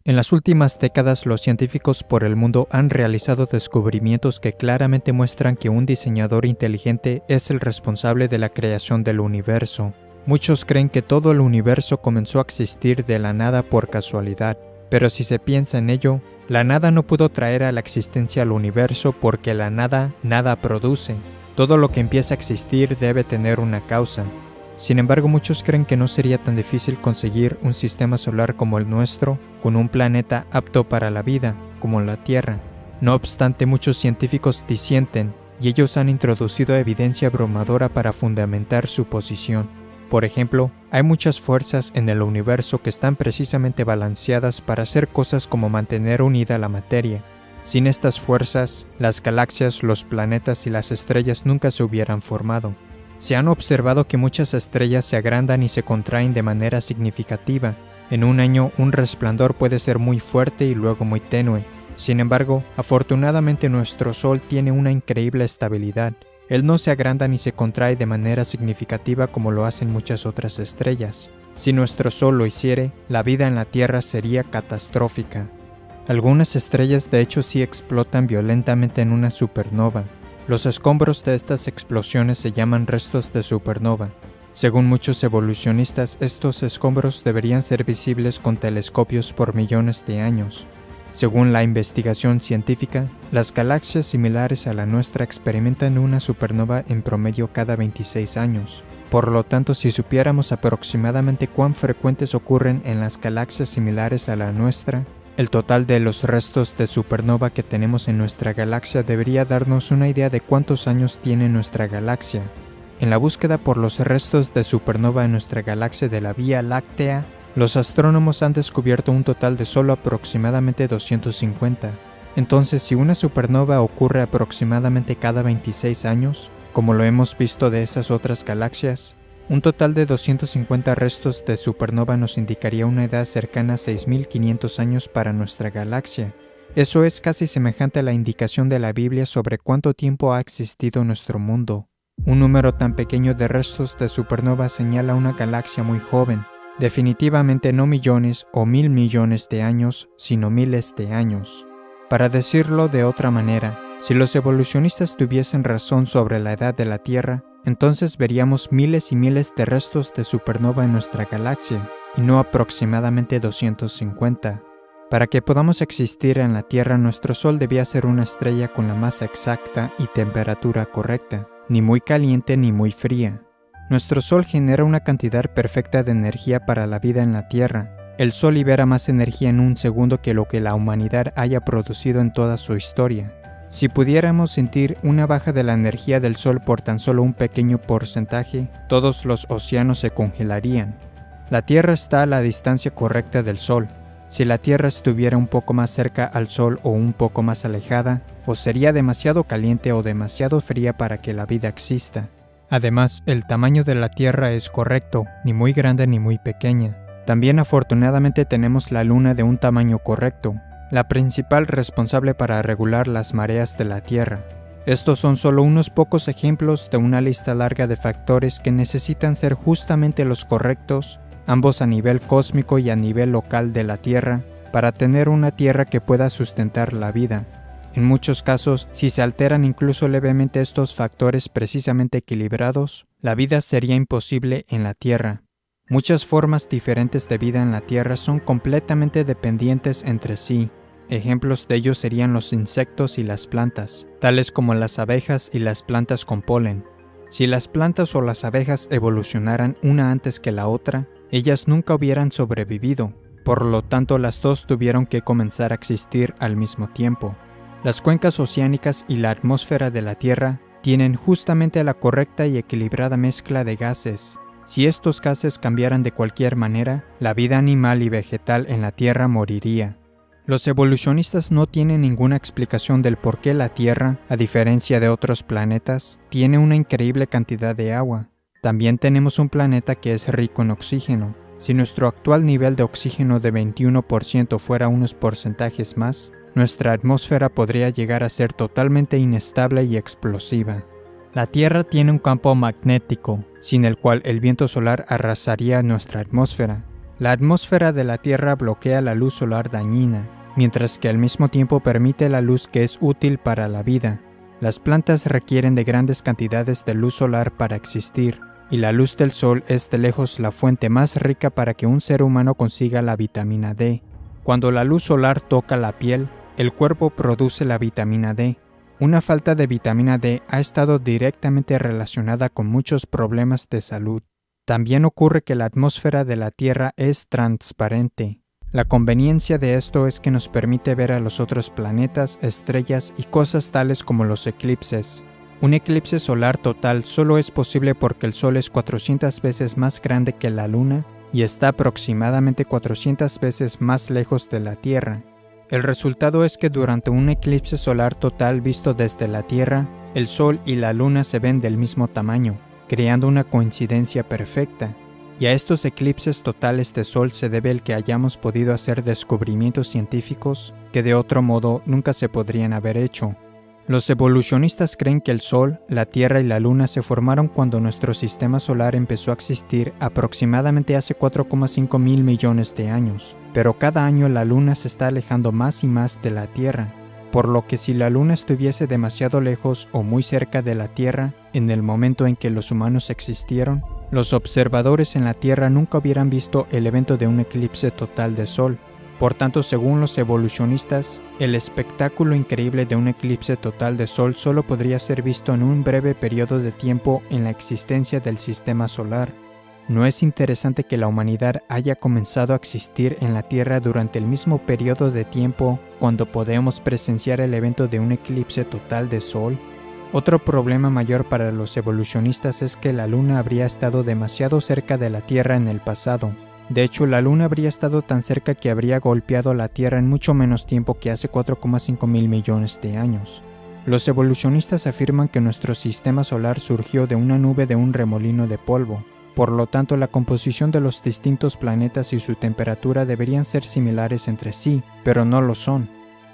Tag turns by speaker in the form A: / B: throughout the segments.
A: En las últimas décadas, los científicos por el mundo han realizado descubrimientos que claramente muestran que un diseñador inteligente es el responsable de la creación del universo. Muchos creen que todo el universo comenzó a existir de la nada por casualidad, pero si se piensa en ello, la nada no pudo traer a la existencia al universo porque la nada nada produce. Todo lo que empieza a existir debe tener una causa. Sin embargo, muchos creen que no sería tan difícil conseguir un sistema solar como el nuestro, con un planeta apto para la vida, como la Tierra. No obstante, muchos científicos disienten, y ellos han introducido evidencia abrumadora para fundamentar su posición. Por ejemplo, hay muchas fuerzas en el universo que están precisamente balanceadas para hacer cosas como mantener unida la materia. Sin estas fuerzas, las galaxias, los planetas y las estrellas nunca se hubieran formado. Se han observado que muchas estrellas se agrandan y se contraen de manera significativa. En un año, un resplandor puede ser muy fuerte y luego muy tenue. Sin embargo, afortunadamente nuestro Sol tiene una increíble estabilidad. Él no se agranda ni se contrae de manera significativa como lo hacen muchas otras estrellas. Si nuestro Sol lo hiciere, la vida en la Tierra sería catastrófica. Algunas estrellas de hecho sí explotan violentamente en una supernova. Los escombros de estas explosiones se llaman restos de supernova. Según muchos evolucionistas, estos escombros deberían ser visibles con telescopios por millones de años. Según la investigación científica, las galaxias similares a la nuestra experimentan una supernova en promedio cada 26 años. Por lo tanto, si supiéramos aproximadamente cuán frecuentes ocurren en las galaxias similares a la nuestra, el total de los restos de supernova que tenemos en nuestra galaxia debería darnos una idea de cuántos años tiene nuestra galaxia. En la búsqueda por los restos de supernova en nuestra galaxia de la Vía Láctea, los astrónomos han descubierto un total de solo aproximadamente 250. Entonces, si una supernova ocurre aproximadamente cada 26 años, como lo hemos visto de esas otras galaxias, un total de 250 restos de supernova nos indicaría una edad cercana a 6.500 años para nuestra galaxia. Eso es casi semejante a la indicación de la Biblia sobre cuánto tiempo ha existido nuestro mundo. Un número tan pequeño de restos de supernova señala una galaxia muy joven, definitivamente no millones o 1.000 millones de años, sino miles de años. Para decirlo de otra manera, si los evolucionistas tuviesen razón sobre la edad de la Tierra, entonces veríamos miles y miles de restos de supernova en nuestra galaxia, y no aproximadamente 250. Para que podamos existir en la Tierra, nuestro Sol debía ser una estrella con la masa exacta y temperatura correcta, ni muy caliente ni muy fría. Nuestro Sol genera una cantidad perfecta de energía para la vida en la Tierra. El Sol libera más energía en un segundo que lo que la humanidad haya producido en toda su historia. Si pudiéramos sentir una baja de la energía del Sol por tan solo un pequeño porcentaje, todos los océanos se congelarían. La Tierra está a la distancia correcta del Sol. Si la Tierra estuviera un poco más cerca al Sol o un poco más alejada, o sería demasiado caliente o demasiado fría para que la vida exista. Además, el tamaño de la Tierra es correcto, ni muy grande ni muy pequeña. También afortunadamente tenemos la Luna de un tamaño correcto, la principal responsable para regular las mareas de la Tierra. Estos son solo unos pocos ejemplos de una lista larga de factores que necesitan ser justamente los correctos, ambos a nivel cósmico y a nivel local de la Tierra, para tener una Tierra que pueda sustentar la vida. En muchos casos, si se alteran incluso levemente estos factores precisamente equilibrados, la vida sería imposible en la Tierra. Muchas formas diferentes de vida en la Tierra son completamente dependientes entre sí. Ejemplos de ello serían los insectos y las plantas, tales como las abejas y las plantas con polen. Si las plantas o las abejas evolucionaran una antes que la otra, ellas nunca hubieran sobrevivido. Por lo tanto, las dos tuvieron que comenzar a existir al mismo tiempo. Las cuencas oceánicas y la atmósfera de la Tierra tienen justamente la correcta y equilibrada mezcla de gases. Si estos gases cambiaran de cualquier manera, la vida animal y vegetal en la Tierra moriría. Los evolucionistas no tienen ninguna explicación del por qué la Tierra, a diferencia de otros planetas, tiene una increíble cantidad de agua. También tenemos un planeta que es rico en oxígeno. Si nuestro actual nivel de oxígeno de 21% fuera unos porcentajes más, nuestra atmósfera podría llegar a ser totalmente inestable y explosiva. La Tierra tiene un campo magnético, sin el cual el viento solar arrasaría nuestra atmósfera. La atmósfera de la Tierra bloquea la luz solar dañina, mientras que al mismo tiempo permite la luz que es útil para la vida. Las plantas requieren de grandes cantidades de luz solar para existir, y la luz del sol es de lejos la fuente más rica para que un ser humano consiga la vitamina D. Cuando la luz solar toca la piel, el cuerpo produce la vitamina D. Una falta de vitamina D ha estado directamente relacionada con muchos problemas de salud. También ocurre que la atmósfera de la Tierra es transparente. La conveniencia de esto es que nos permite ver a los otros planetas, estrellas y cosas tales como los eclipses. Un eclipse solar total solo es posible porque el Sol es 400 veces más grande que la Luna y está aproximadamente 400 veces más lejos de la Tierra. El resultado es que durante un eclipse solar total visto desde la Tierra, el Sol y la Luna se ven del mismo tamaño, creando una coincidencia perfecta. Y a estos eclipses totales de Sol se debe el que hayamos podido hacer descubrimientos científicos que de otro modo nunca se podrían haber hecho. Los evolucionistas creen que el Sol, la Tierra y la Luna se formaron cuando nuestro sistema solar empezó a existir aproximadamente hace 4,5 mil millones de años, pero cada año la Luna se está alejando más y más de la Tierra, por lo que si la Luna estuviese demasiado lejos o muy cerca de la Tierra en el momento en que los humanos existieron, los observadores en la Tierra nunca hubieran visto el evento de un eclipse total de Sol. Por tanto, según los evolucionistas, el espectáculo increíble de un eclipse total de Sol solo podría ser visto en un breve periodo de tiempo en la existencia del sistema solar. ¿No es interesante que la humanidad haya comenzado a existir en la Tierra durante el mismo periodo de tiempo cuando podemos presenciar el evento de un eclipse total de Sol? Otro problema mayor para los evolucionistas es que la Luna habría estado demasiado cerca de la Tierra en el pasado. De hecho, la Luna habría estado tan cerca que habría golpeado la Tierra en mucho menos tiempo que hace 4,5 mil millones de años. Los evolucionistas afirman que nuestro sistema solar surgió de una nube de un remolino de polvo. Por lo tanto, la composición de los distintos planetas y su temperatura deberían ser similares entre sí, pero no lo son.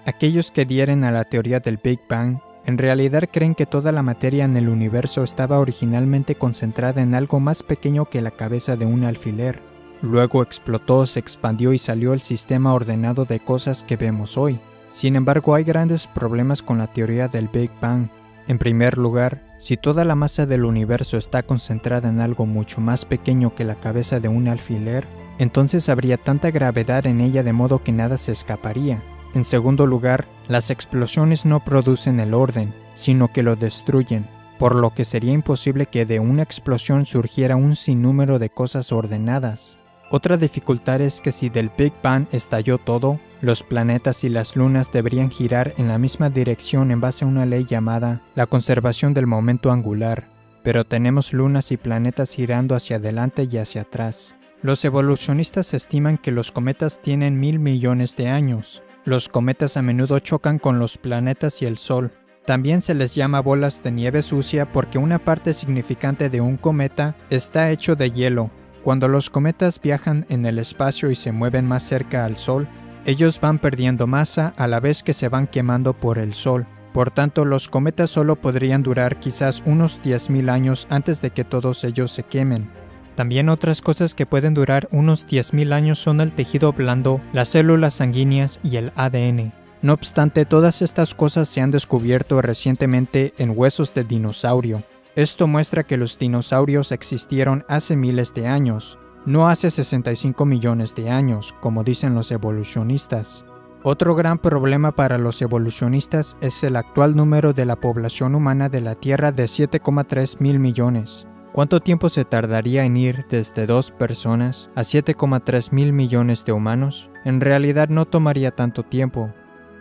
A: Aquellos que adhieren a la teoría del Big Bang en realidad creen que toda la materia en el universo estaba originalmente concentrada en algo más pequeño que la cabeza de un alfiler. Luego explotó, se expandió y salió el sistema ordenado de cosas que vemos hoy. Sin embargo, hay grandes problemas con la teoría del Big Bang. En primer lugar, si toda la masa del universo está concentrada en algo mucho más pequeño que la cabeza de un alfiler, entonces habría tanta gravedad en ella de modo que nada se escaparía. En segundo lugar, las explosiones no producen el orden, sino que lo destruyen, por lo que sería imposible que de una explosión surgiera un sinnúmero de cosas ordenadas. Otra dificultad es que si del Big Bang estalló todo, los planetas y las lunas deberían girar en la misma dirección en base a una ley llamada la conservación del momento angular, pero tenemos lunas y planetas girando hacia adelante y hacia atrás. Los evolucionistas estiman que los cometas tienen 1.000 millones de años. Los cometas a menudo chocan con los planetas y el Sol. También se les llama bolas de nieve sucia porque una parte significante de un cometa está hecho de hielo. Cuando los cometas viajan en el espacio y se mueven más cerca al Sol, ellos van perdiendo masa a la vez que se van quemando por el Sol. Por tanto, los cometas solo podrían durar quizás unos 10.000 años antes de que todos ellos se quemen. También otras cosas que pueden durar unos 10.000 años son el tejido blando, las células sanguíneas y el ADN. No obstante, todas estas cosas se han descubierto recientemente en huesos de dinosaurio. Esto muestra que los dinosaurios existieron hace miles de años, no hace 65 millones de años, como dicen los evolucionistas. Otro gran problema para los evolucionistas es el actual número de la población humana de la Tierra de 7,3 mil millones. ¿Cuánto tiempo se tardaría en ir desde 2 personas a 7,3 mil millones de humanos? En realidad no tomaría tanto tiempo.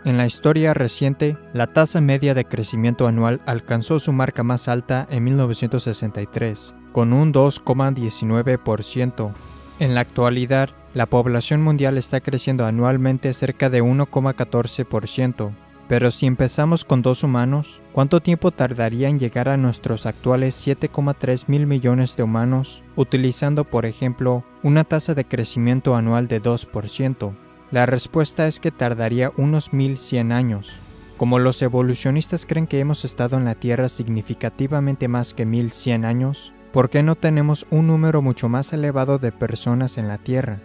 A: En la historia reciente, la tasa media de crecimiento anual alcanzó su marca más alta en 1963, con un 2,19%. En la actualidad, la población mundial está creciendo anualmente cerca de 1,14%. Pero si empezamos con 2 humanos, ¿cuánto tiempo tardaría en llegar a nuestros actuales 7,3 mil millones de humanos, utilizando, por ejemplo, una tasa de crecimiento anual de 2%? La respuesta es que tardaría unos 1.100 años. Como los evolucionistas creen que hemos estado en la Tierra significativamente más que 1.100 años, ¿por qué no tenemos un número mucho más elevado de personas en la Tierra?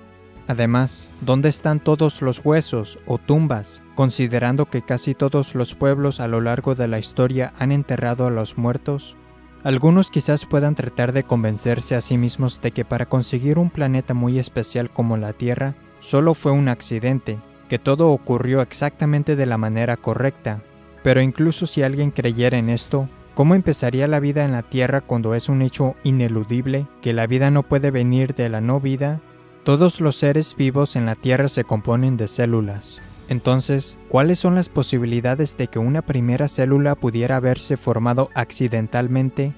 A: Además, ¿dónde están todos los huesos o tumbas, considerando que casi todos los pueblos a lo largo de la historia han enterrado a los muertos? Algunos quizás puedan tratar de convencerse a sí mismos de que para conseguir un planeta muy especial como la Tierra, solo fue un accidente, que todo ocurrió exactamente de la manera correcta. Pero incluso si alguien creyera en esto, ¿cómo empezaría la vida en la Tierra cuando es un hecho ineludible que la vida no puede venir de la no vida? Todos los seres vivos en la Tierra se componen de células. Entonces, ¿cuáles son las posibilidades de que una primera célula pudiera haberse formado accidentalmente?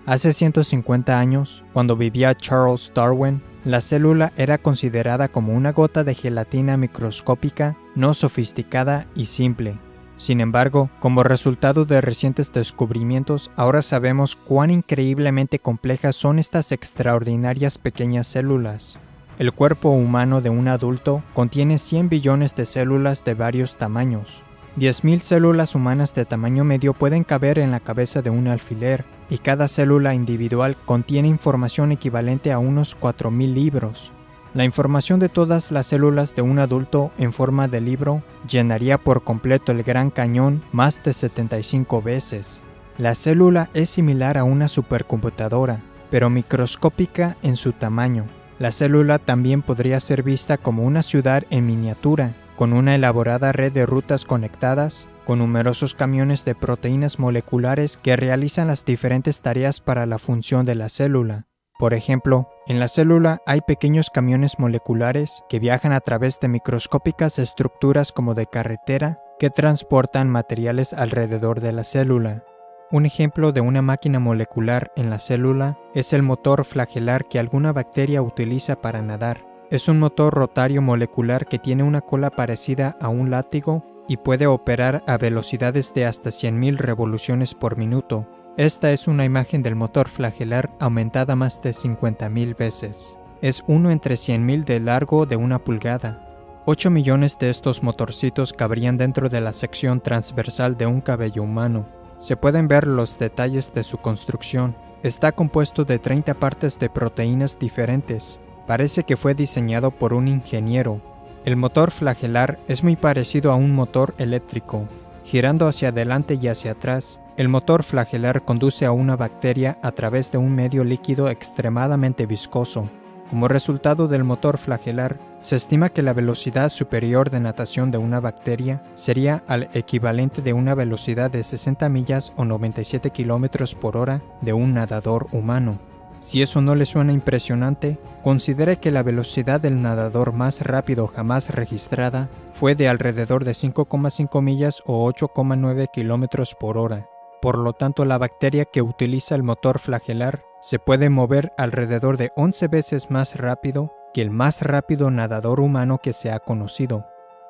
A: Hace 150 años, cuando vivía Charles Darwin, la célula era considerada como una gota de gelatina microscópica, no sofisticada y simple. Sin embargo, como resultado de recientes descubrimientos, ahora sabemos cuán increíblemente complejas son estas extraordinarias pequeñas células. El cuerpo humano de un adulto contiene 100 billones de células de varios tamaños. 10.000 células humanas de tamaño medio pueden caber en la cabeza de un alfiler, y cada célula individual contiene información equivalente a unos 4.000 libros. La información de todas las células de un adulto en forma de libro llenaría por completo el Gran Cañón más de 75 veces. La célula es similar a una supercomputadora, pero microscópica en su tamaño. La célula también podría ser vista como una ciudad en miniatura, con una elaborada red de rutas conectadas, con numerosos camiones de proteínas moleculares que realizan las diferentes tareas para la función de la célula. Por ejemplo, en la célula hay pequeños camiones moleculares que viajan a través de microscópicas estructuras como de carretera que transportan materiales alrededor de la célula. Un ejemplo de una máquina molecular en la célula es el motor flagelar que alguna bacteria utiliza para nadar. Es un motor rotario molecular que tiene una cola parecida a un látigo y puede operar a velocidades de hasta 100.000 revoluciones por minuto. Esta es una imagen del motor flagelar aumentada más de 50.000 veces. Es 1 entre 100.000 de largo de 1 pulgada. 8 millones de estos motorcitos cabrían dentro de la sección transversal de un cabello humano. Se pueden ver los detalles de su construcción. Está compuesto de 30 partes de proteínas diferentes. Parece que fue diseñado por un ingeniero. El motor flagelar es muy parecido a un motor eléctrico. Girando hacia adelante y hacia atrás, el motor flagelar conduce a una bacteria a través de un medio líquido extremadamente viscoso. Como resultado del motor flagelar, se estima que la velocidad superior de natación de una bacteria sería al equivalente de una velocidad de 60 millas o 97 kilómetros por hora de un nadador humano. Si eso no le suena impresionante, considere que la velocidad del nadador más rápido jamás registrada fue de alrededor de 5,5 millas o 8,9 kilómetros por hora. Por lo tanto, la bacteria que utiliza el motor flagelar se puede mover alrededor de 11 veces más rápido que el más rápido nadador humano que se ha conocido.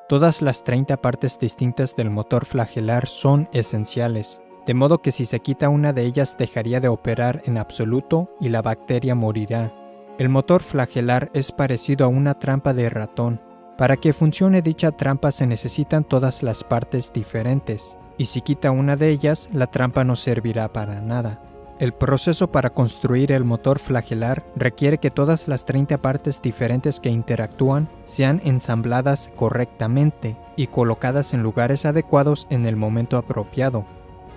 A: Todas las 30 partes distintas del motor flagelar son esenciales, de modo que si se quita una de ellas dejaría de operar en absoluto y la bacteria morirá. El motor flagelar es parecido a una trampa de ratón. Para que funcione dicha trampa se necesitan todas las partes diferentes, y si quita una de ellas, la trampa no servirá para nada. El proceso para construir el motor flagelar requiere que todas las 30 partes diferentes que interactúan sean ensambladas correctamente y colocadas en lugares adecuados en el momento apropiado.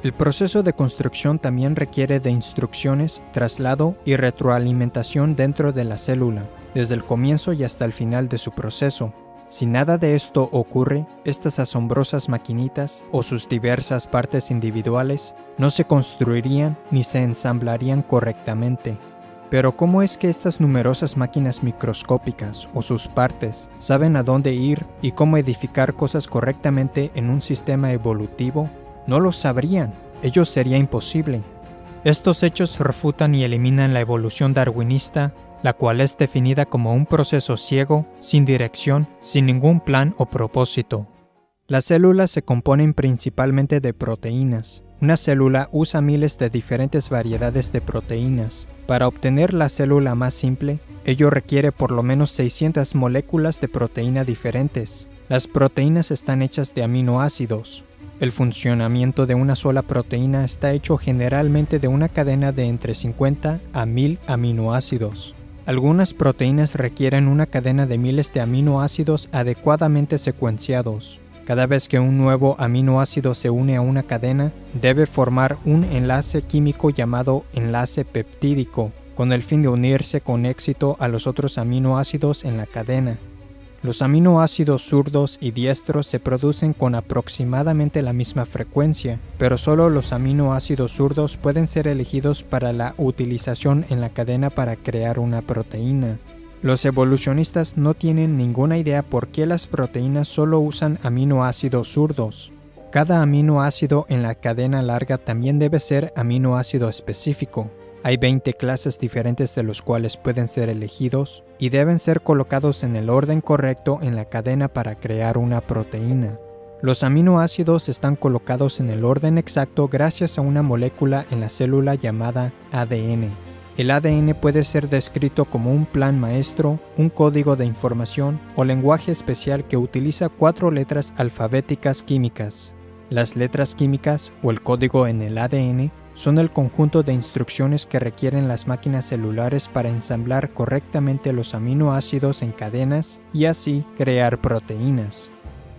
A: El proceso de construcción también requiere de instrucciones, traslado y retroalimentación dentro de la célula, desde el comienzo y hasta el final de su proceso. Si nada de esto ocurre, estas asombrosas maquinitas o sus diversas partes individuales no se construirían ni se ensamblarían correctamente. Pero ¿cómo es que estas numerosas máquinas microscópicas o sus partes saben a dónde ir y cómo edificar cosas correctamente en un sistema evolutivo? No lo sabrían, ello sería imposible. Estos hechos refutan y eliminan la evolución darwinista, la cual es definida como un proceso ciego, sin dirección, sin ningún plan o propósito. Las células se componen principalmente de proteínas. Una célula usa miles de diferentes variedades de proteínas. Para obtener la célula más simple, ello requiere por lo menos 600 moléculas de proteína diferentes. Las proteínas están hechas de aminoácidos. El funcionamiento de una sola proteína está hecho generalmente de una cadena de entre 50 a 1000 aminoácidos. Algunas proteínas requieren una cadena de miles de aminoácidos adecuadamente secuenciados. Cada vez que un nuevo aminoácido se une a una cadena, debe formar un enlace químico llamado enlace peptídico, con el fin de unirse con éxito a los otros aminoácidos en la cadena. Los aminoácidos zurdos y diestros se producen con aproximadamente la misma frecuencia, pero solo los aminoácidos zurdos pueden ser elegidos para la utilización en la cadena para crear una proteína. Los evolucionistas no tienen ninguna idea por qué las proteínas solo usan aminoácidos zurdos. Cada aminoácido en la cadena larga también debe ser aminoácido específico. Hay 20 clases diferentes de los cuales pueden ser elegidos y deben ser colocados en el orden correcto en la cadena para crear una proteína. Los aminoácidos están colocados en el orden exacto gracias a una molécula en la célula llamada ADN. El ADN puede ser descrito como un plan maestro, un código de información o lenguaje especial que utiliza 4 letras alfabéticas químicas. Las letras químicas o el código en el ADN son el conjunto de instrucciones que requieren las máquinas celulares para ensamblar correctamente los aminoácidos en cadenas y así crear proteínas.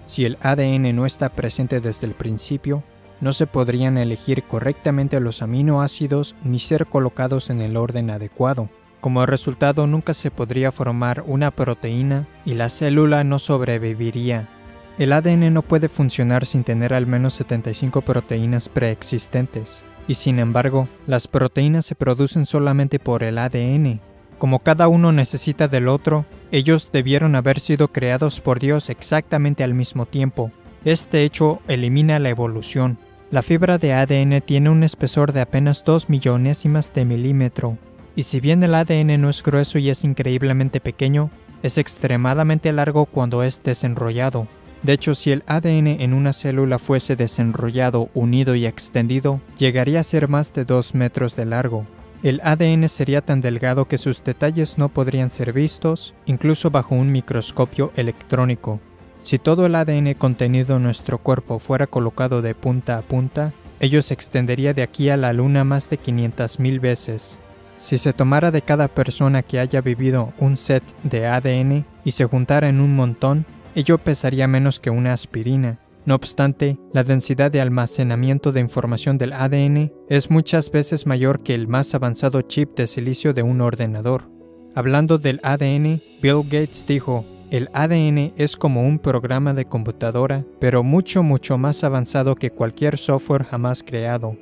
A: Si el ADN no está presente desde el principio, no se podrían elegir correctamente los aminoácidos ni ser colocados en el orden adecuado. Como resultado, nunca se podría formar una proteína y la célula no sobreviviría. El ADN no puede funcionar sin tener al menos 75 proteínas preexistentes. Y sin embargo, las proteínas se producen solamente por el ADN. Como cada uno necesita del otro, ellos debieron haber sido creados por Dios exactamente al mismo tiempo. Este hecho elimina la evolución. La fibra de ADN tiene un espesor de apenas 2 millonésimas de milímetro. Y si bien el ADN no es grueso y es increíblemente pequeño, es extremadamente largo cuando es desenrollado. De hecho, si el ADN en una célula fuese desenrollado, unido y extendido, llegaría a ser más de 2 metros de largo. El ADN sería tan delgado que sus detalles no podrían ser vistos, incluso bajo un microscopio electrónico. Si todo el ADN contenido en nuestro cuerpo fuera colocado de punta a punta, ello se extendería de aquí a la Luna más de 500,000 veces. Si se tomara de cada persona que haya vivido un set de ADN y se juntara en un montón, ello pesaría menos que una aspirina. No obstante, la densidad de almacenamiento de información del ADN es muchas veces mayor que el más avanzado chip de silicio de un ordenador. Hablando del ADN, Bill Gates dijo: "El ADN es como un programa de computadora, pero mucho más avanzado que cualquier software jamás creado".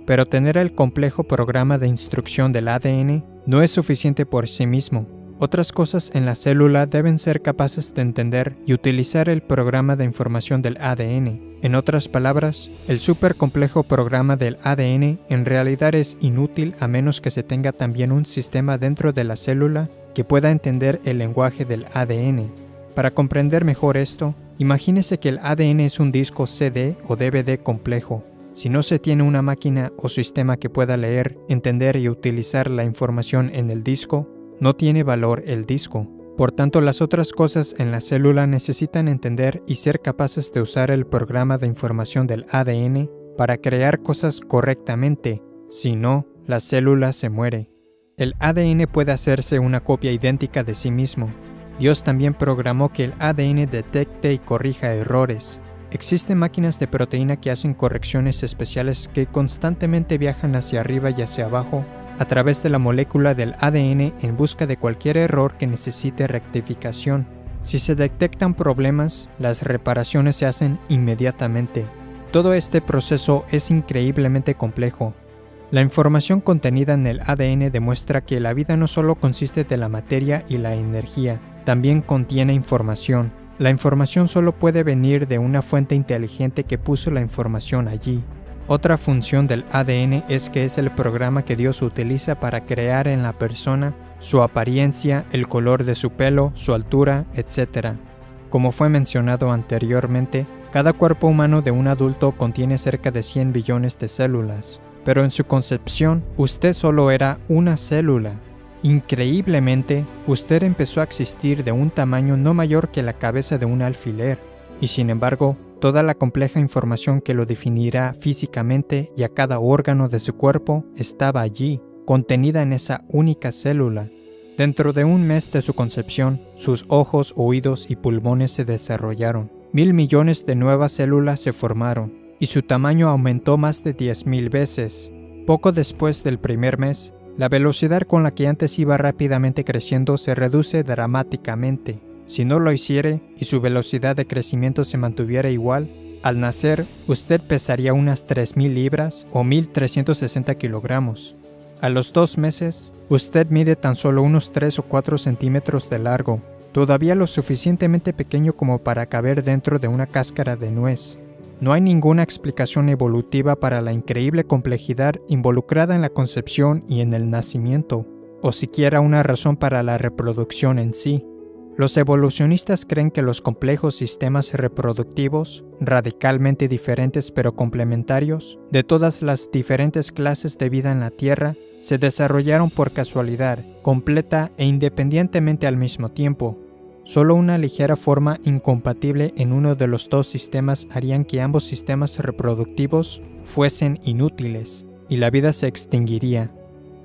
A: Pero tener el complejo programa de instrucción del ADN no es suficiente por sí mismo. Otras cosas en la célula deben ser capaces de entender y utilizar el programa de información del ADN. En otras palabras, el supercomplejo programa del ADN en realidad es inútil a menos que se tenga también un sistema dentro de la célula que pueda entender el lenguaje del ADN. Para comprender mejor esto, imagínese que el ADN es un disco CD o DVD complejo. Si no se tiene una máquina o sistema que pueda leer, entender y utilizar la información en el disco, no tiene valor el disco. Por tanto, las otras cosas en la célula necesitan entender y ser capaces de usar el programa de información del ADN para crear cosas correctamente. Si no, la célula se muere. El ADN puede hacerse una copia idéntica de sí mismo. Dios también programó que el ADN detecte y corrija errores. Existen máquinas de proteína que hacen correcciones especiales que constantemente viajan hacia arriba y hacia abajo a través de la molécula del ADN en busca de cualquier error que necesite rectificación. Si se detectan problemas, las reparaciones se hacen inmediatamente. Todo este proceso es increíblemente complejo. La información contenida en el ADN demuestra que la vida no solo consiste de la materia y la energía, también contiene información. La información solo puede venir de una fuente inteligente que puso la información allí. Otra función del ADN es que es el programa que Dios utiliza para crear en la persona su apariencia, el color de su pelo, su altura, etc. Como fue mencionado anteriormente, cada cuerpo humano de un adulto contiene cerca de 100 billones de células, pero en su concepción, usted solo era una célula. Increíblemente, usted empezó a existir de un tamaño no mayor que la cabeza de un alfiler, y sin embargo, toda la compleja información que lo definirá físicamente y a cada órgano de su cuerpo estaba allí, contenida en esa única célula. Dentro de un mes de su concepción, sus ojos, oídos y pulmones se desarrollaron. 1.000 millones de nuevas células se formaron, y su tamaño aumentó más de 10.000 veces. Poco después del primer mes, la velocidad con la que antes iba rápidamente creciendo se reduce dramáticamente. Si no lo hiciere y su velocidad de crecimiento se mantuviera igual, al nacer usted pesaría unas 3.000 libras o 1.360 kilogramos. A los 2 meses, usted mide tan solo unos 3 o 4 centímetros de largo, todavía lo suficientemente pequeño como para caber dentro de una cáscara de nuez. No hay ninguna explicación evolutiva para la increíble complejidad involucrada en la concepción y en el nacimiento, o siquiera una razón para la reproducción en sí. Los evolucionistas creen que los complejos sistemas reproductivos, radicalmente diferentes pero complementarios, de todas las diferentes clases de vida en la Tierra, se desarrollaron por casualidad, completa e independientemente al mismo tiempo. Solo una ligera forma incompatible en uno de los dos sistemas harían que ambos sistemas reproductivos fuesen inútiles, y la vida se extinguiría.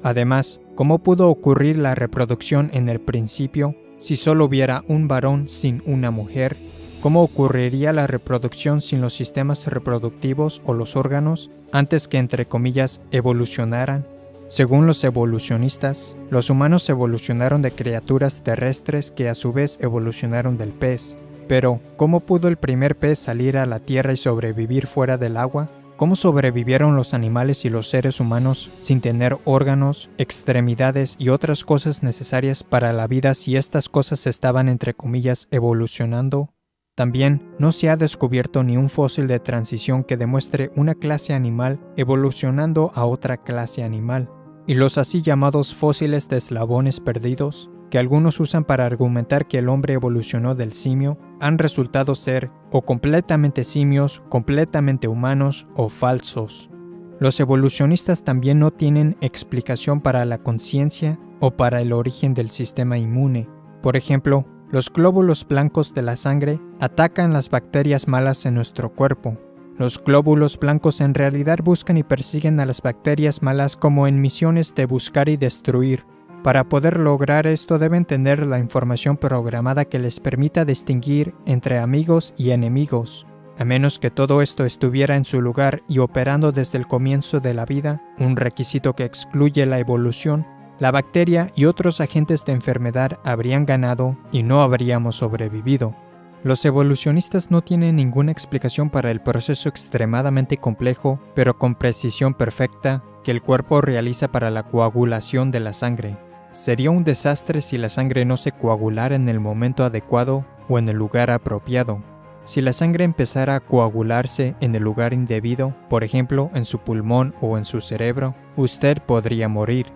A: Además, ¿cómo pudo ocurrir la reproducción en el principio si solo hubiera un varón sin una mujer? ¿Cómo ocurriría la reproducción sin los sistemas reproductivos o los órganos antes que, entre comillas, evolucionaran? Según los evolucionistas, los humanos evolucionaron de criaturas terrestres que a su vez evolucionaron del pez. Pero, ¿cómo pudo el primer pez salir a la tierra y sobrevivir fuera del agua? ¿Cómo sobrevivieron los animales y los seres humanos sin tener órganos, extremidades y otras cosas necesarias para la vida si estas cosas estaban, entre comillas, evolucionando? También no se ha descubierto ni un fósil de transición que demuestre una clase animal evolucionando a otra clase animal. Y los así llamados fósiles de eslabones perdidos, que algunos usan para argumentar que el hombre evolucionó del simio, han resultado ser o completamente simios, completamente humanos o falsos. Los evolucionistas también no tienen explicación para la conciencia o para el origen del sistema inmune. Por ejemplo, los glóbulos blancos de la sangre atacan las bacterias malas en nuestro cuerpo. Los glóbulos blancos en realidad buscan y persiguen a las bacterias malas como en misiones de buscar y destruir. Para poder lograr esto deben tener la información programada que les permita distinguir entre amigos y enemigos. A menos que todo esto estuviera en su lugar y operando desde el comienzo de la vida, un requisito que excluye la evolución, la bacteria y otros agentes de enfermedad habrían ganado y no habríamos sobrevivido. Los evolucionistas no tienen ninguna explicación para el proceso extremadamente complejo, pero con precisión perfecta, que el cuerpo realiza para la coagulación de la sangre. Sería un desastre si la sangre no se coagulara en el momento adecuado o en el lugar apropiado. Si la sangre empezara a coagularse en el lugar indebido, por ejemplo en su pulmón o en su cerebro, usted podría morir.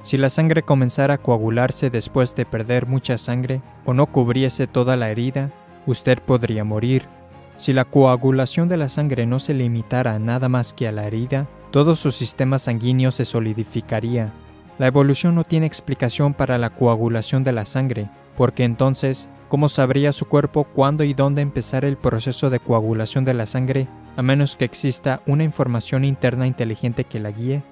A: Si la sangre comenzara a coagularse después de perder mucha sangre o no cubriese toda la herida, usted podría morir. Si la coagulación de la sangre no se limitara nada más que a la herida, todo su sistema sanguíneo se solidificaría. La evolución no tiene explicación para la coagulación de la sangre, porque entonces, ¿cómo sabría su cuerpo cuándo y dónde empezar el proceso de coagulación de la sangre, a menos que exista una información interna inteligente que la guíe?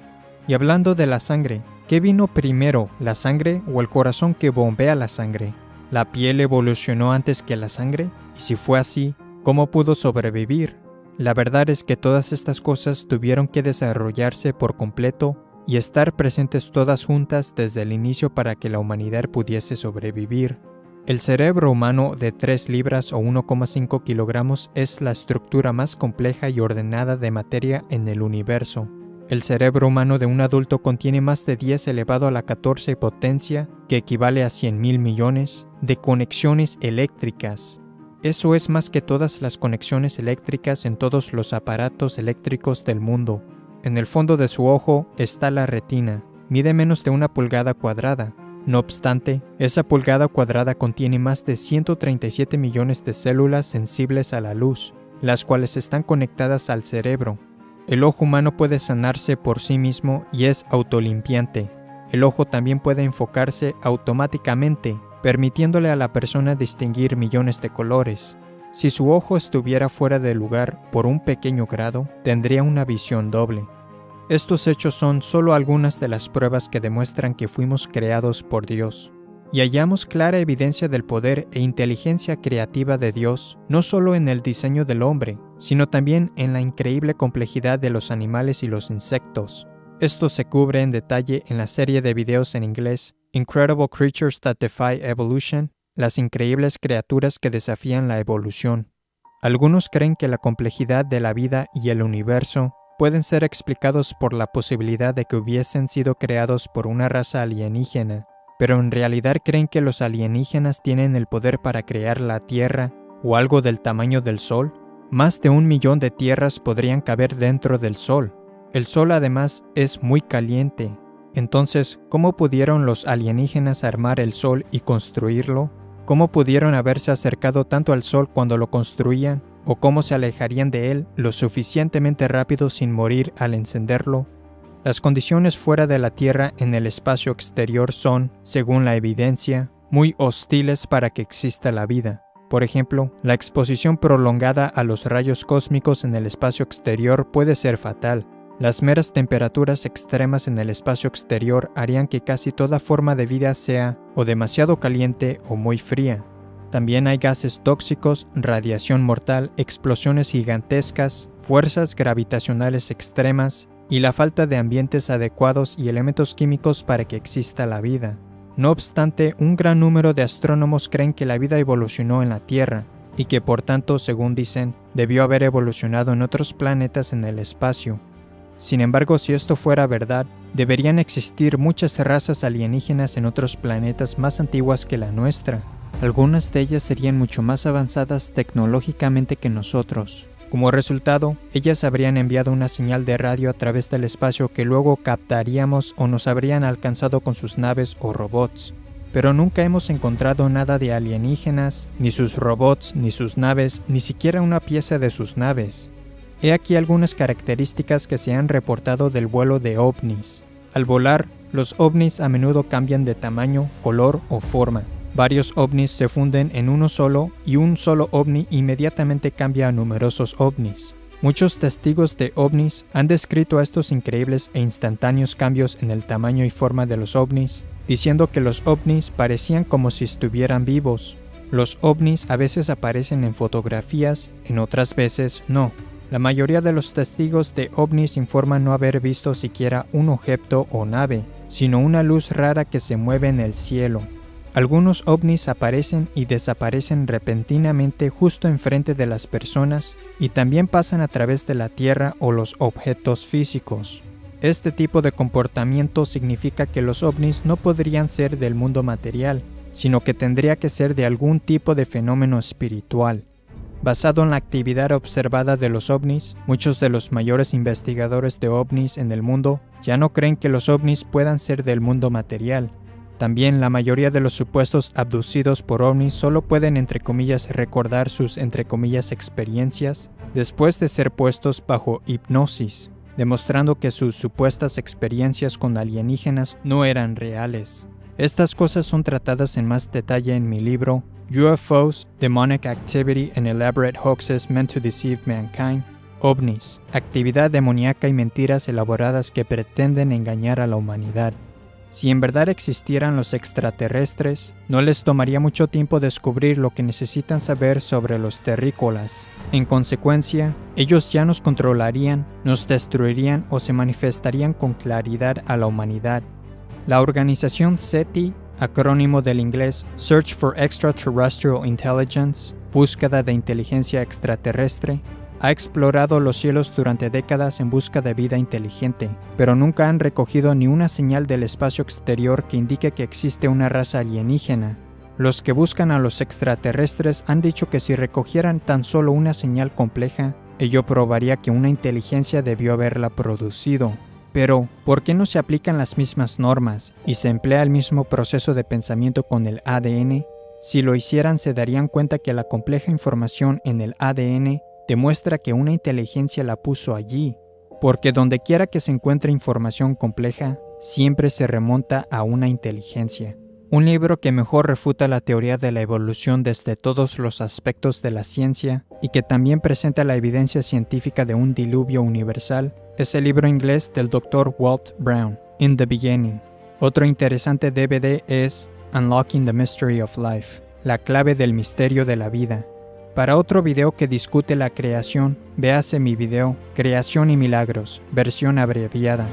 A: Y hablando de la sangre, ¿qué vino primero, la sangre o el corazón que bombea la sangre? ¿La piel evolucionó antes que la sangre? Y si fue así, ¿cómo pudo sobrevivir? La verdad es que todas estas cosas tuvieron que desarrollarse por completo y estar presentes todas juntas desde el inicio para que la humanidad pudiese sobrevivir. El cerebro humano de 3 libras o 1,5 kilogramos es la estructura más compleja y ordenada de materia en el universo. El cerebro humano de un adulto contiene más de 10 elevado a la 14 potencia, que equivale a 100.000 millones, de conexiones eléctricas. Eso es más que todas las conexiones eléctricas en todos los aparatos eléctricos del mundo. En el fondo de su ojo está la retina, mide menos de 1 pulgada cuadrada. No obstante, esa pulgada cuadrada contiene más de 137 millones de células sensibles a la luz, las cuales están conectadas al cerebro. El ojo humano puede sanarse por sí mismo y es autolimpiante. El ojo también puede enfocarse automáticamente, permitiéndole a la persona distinguir millones de colores. Si su ojo estuviera fuera de lugar por un pequeño grado, tendría una visión doble. Estos hechos son solo algunas de las pruebas que demuestran que fuimos creados por Dios. y hallamos clara evidencia del poder e inteligencia creativa de Dios, no solo en el diseño del hombre, sino también en la increíble complejidad de los animales y los insectos. Esto se cubre en detalle en la serie de videos en inglés Incredible Creatures That Defy Evolution, las increíbles criaturas que desafían la evolución. Algunos creen que la complejidad de la vida y el universo pueden ser explicados por la posibilidad de que hubiesen sido creados por una raza alienígena, pero en realidad creen que los alienígenas tienen el poder para crear la Tierra o algo del tamaño del Sol. Más de 1 millón de tierras podrían caber dentro del Sol. El Sol además es muy caliente. Entonces, ¿cómo pudieron los alienígenas armar el Sol y construirlo? ¿Cómo pudieron haberse acercado tanto al Sol cuando lo construían? ¿O cómo se alejarían de él lo suficientemente rápido sin morir al encenderlo? Las condiciones fuera de la Tierra en el espacio exterior son, según la evidencia, muy hostiles para que exista la vida. Por ejemplo, la exposición prolongada a los rayos cósmicos en el espacio exterior puede ser fatal. Las meras temperaturas extremas en el espacio exterior harían que casi toda forma de vida sea o demasiado caliente o muy fría. También hay gases tóxicos, radiación mortal, explosiones gigantescas, fuerzas gravitacionales extremas y la falta de ambientes adecuados y elementos químicos para que exista la vida. No obstante, un gran número de astrónomos creen que la vida evolucionó en la Tierra y que por tanto, según dicen, debió haber evolucionado en otros planetas en el espacio. Sin embargo, si esto fuera verdad, deberían existir muchas razas alienígenas en otros planetas más antiguas que la nuestra. Algunas de ellas serían mucho más avanzadas tecnológicamente que nosotros. Como resultado, ellas habrían enviado una señal de radio a través del espacio que luego captaríamos o nos habrían alcanzado con sus naves o robots. Pero nunca hemos encontrado nada de alienígenas, ni sus robots, ni sus naves, ni siquiera una pieza de sus naves. He aquí algunas características que se han reportado del vuelo de ovnis. Al volar, los ovnis a menudo cambian de tamaño, color o forma. Varios ovnis se funden en uno solo y un solo ovni inmediatamente cambia a numerosos ovnis. Muchos testigos de ovnis han descrito a estos increíbles e instantáneos cambios en el tamaño y forma de los ovnis, diciendo que los ovnis parecían como si estuvieran vivos. Los ovnis a veces aparecen en fotografías, en otras veces no. La mayoría de los testigos de ovnis informan no haber visto siquiera un objeto o nave, sino una luz rara que se mueve en el cielo. Algunos ovnis aparecen y desaparecen repentinamente justo enfrente de las personas y también pasan a través de la Tierra o los objetos físicos. Este tipo de comportamiento significa que los ovnis no podrían ser del mundo material, sino que tendría que ser de algún tipo de fenómeno espiritual. Basado en la actividad observada de los ovnis, muchos de los mayores investigadores de ovnis en el mundo ya no creen que los ovnis puedan ser del mundo material. También la mayoría de los supuestos abducidos por ovnis solo pueden entre comillas recordar sus entre comillas experiencias después de ser puestos bajo hipnosis, demostrando que sus supuestas experiencias con alienígenas no eran reales. Estas cosas son tratadas en más detalle en mi libro UFOs, Demonic Activity and Elaborate Hoaxes Meant to Deceive Mankind, OVNIs, actividad demoníaca y mentiras elaboradas que pretenden engañar a la humanidad. Si en verdad existieran los extraterrestres, no les tomaría mucho tiempo descubrir lo que necesitan saber sobre los terrícolas. En consecuencia, ellos ya nos controlarían, nos destruirían o se manifestarían con claridad a la humanidad. La organización SETI, acrónimo del inglés Search for Extraterrestrial Intelligence, búsqueda de inteligencia extraterrestre, ha explorado los cielos durante décadas en busca de vida inteligente, pero nunca han recogido ni una señal del espacio exterior que indique que existe una raza alienígena. Los que buscan a los extraterrestres han dicho que si recogieran tan solo una señal compleja, ello probaría que una inteligencia debió haberla producido. Pero, ¿por qué no se aplican las mismas normas y se emplea el mismo proceso de pensamiento con el ADN? Si lo hicieran, se darían cuenta que la compleja información en el ADN demuestra que una inteligencia la puso allí, porque donde quiera que se encuentre información compleja, siempre se remonta a una inteligencia. Un libro que mejor refuta la teoría de la evolución desde todos los aspectos de la ciencia y que también presenta la evidencia científica de un diluvio universal es el libro inglés del Dr. Walt Brown, In the Beginning. Otro interesante DVD es Unlocking the Mystery of Life, la clave del misterio de la vida. Para otro video que discute la creación, véase mi video Creación y Milagros, versión abreviada.